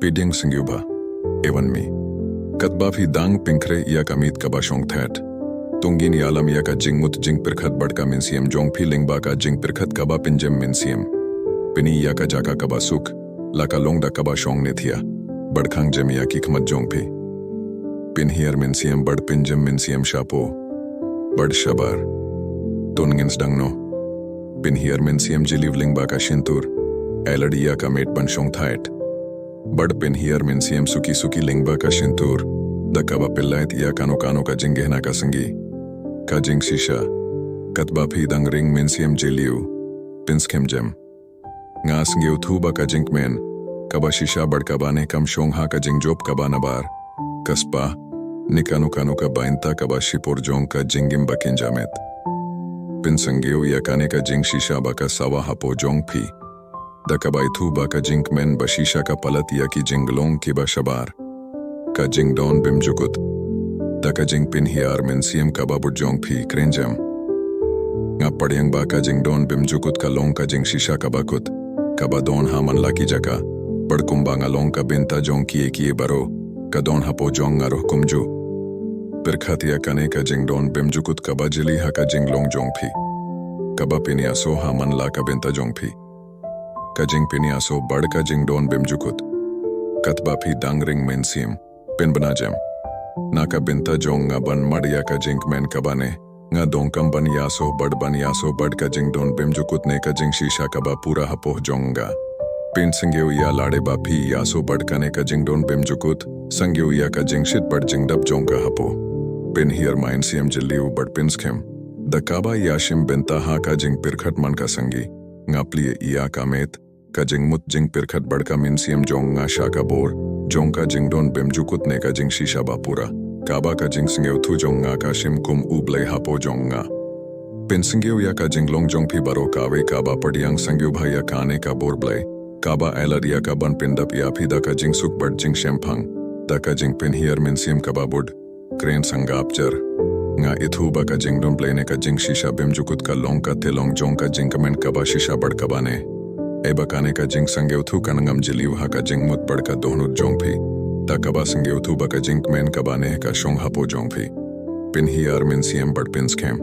Piding Singyuba, Evan me. Katbafi dang pinkre iya kamit kabashong that. Tungin yalam iya ka jingmut jing pirkhat badka minsiam jong phi lingba ka jing pirkhat kaba pinjem minsiam. Pini iya ka jaka kaba suk, laka longda kabashong nithia. Badkhang jem iya ki khmat jong phi. Pin hier minsiam bad pinjem minsiam shapo. Bad shabar. Tungins dangno. Pin hier minsiam jiliv lingba ka shintur. Elad iya ka mate banshong that. Bad pin hier minsiam suki suki lingba ka shintur. Da kaba pillayt iya kano kano ka jingehna ka sangi. Ka jing shisha. Katba phi dang ring minsiam jiliu. Pinskem jem. Nga sangiu thuba ka jink men. Kaba shisha bad kaba ne kam shong ha ka jing job kaba nabar. Kaspa. Nikano kano ka bainta kaba shipor jong ka jingim bakin jamet. Pin sangiu iya kane ka jing shisha baka sawa hapo jong phi. Da kaba ithu baka jink men ba shisha ka palat iya ki jinglong ki ba shabar. Ka jing don bim jukut. Da ka jing pin hiar minsiam kaba bud jong phi krenjam. Nga padyang ba ka jing don bim jukut ka long ka jing shisha kaba kut. Kaba don haman laki jaka. Bad kumba nga long ka binta jong kiye baro. Ka don hapo jong nga roh kumju. Pirkhat iya kane ka jing don bim jukut kaba jili ha ka jing long jong phi. Kaba pin ya so haman la ka binta jong phi. Ka jing pin ya so bad ka jing don bim jukut. Katba phi dang ring minsiam. Pin bana jam. Na ka binta jong nga ban madya ka jing men kabane. Nga dongkam ban yaso bad ka jing don bim jukut ne ka jing shisha kaba pura hapo jonga. Pin sangyu ya lade ba phi yaso bad ka ne ka jing don bim jukut. Sangyu ya ka jing shit bad jing dab jonga hapo. Pin here mind siam jiliu bad pins kem. Da kaba yashim binta ha ka jing pirkhat man ka sangi. Nga plie iya ka met. Ka jing mut jing pirkhat bad ka min siam jong nga shaka bor. Jong ka jing don bim jukut ne ka jing shisha ba pura. Kaba ka jing singeu thu jong nga ka shim kum ublay hapo jong nga. Pin singeu ya ka jing long jong phi baro kawe kaba padyang sangeu bhaiya kane ka bor blay. Kaba elad ya ka ban pindap ya phi da ka jing suk bad jing shemphang. Da ka jing pin hier min sim kaba bud. Kren sangapjar. Nga ithu ba ka jing don play ne ka jing shisha bim jukut ka long ka telong jong ka jing comment kaba shisha bad kaba ne. Eba kane ka jing sangeu thu kanangam jiliu ha ka jing mut bad ka dohnut jong phi. Da kaba sangeu thu baka jing men kaba ne ka shong hapo jong phi. Pin hiar min siam bad pins kem.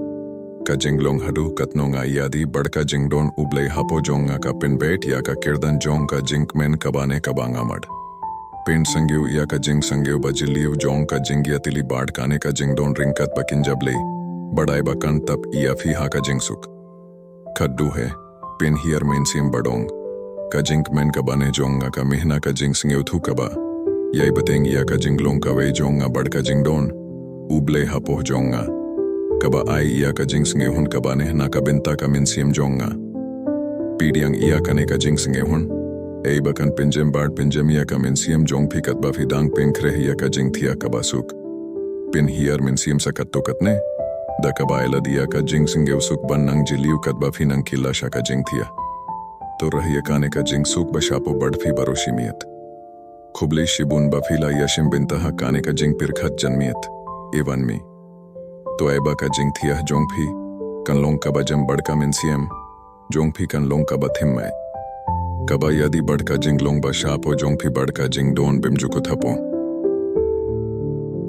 Ka jing long hadu katno nga yadi bad ka jing don ublay hapo jong nga ka pin bet ya ka kirdan jong ka jing men kaba ne kaba nga mad. Pin sangeu ya ka jing sangeu ba jiliu jong ka jing ya tili bad kane ka jing don ringkat bakin jablay. Badai bakan tap iya phi ha ka jing suk. Khaddu hai. Pin hiar min siam badong. Ka jing men kaba ne jong nga ka mihna ka jing sangeu thu kaba. Yai bateng iya ka jinglong ka wei jonga bad ka jingdon. Uble hapo jonga. Kaba ai iya ka jing singehun kaba ne na ka binta ka minsiam jonga. Pidiang iya ka ne ka jing singehun. Ei bakan pinjem bad pinjem iya ka minsiam jong phi katba phi dang pinkre iya ka jing thia kaba suk. Pin hiar minsiam sakat to katne. Da kaba elad iya ka jing singew suk ban nang jiliu katba phi nang killa sha ka jing thia. To rahiya ka ne ka jing suk ba shapo bad phi baroshimiyat. Khubli shibun bafila yashim bintaha kane ka jing pirkhat janmiyat. Evan me. To eba ka jing thiyah jong phi. Kan long kaba jam badka minsiam. Jong phi kan long kaba thimmay. Kaba yadi badka jing long ba shapo jong phi badka jing don bim jukut hapo.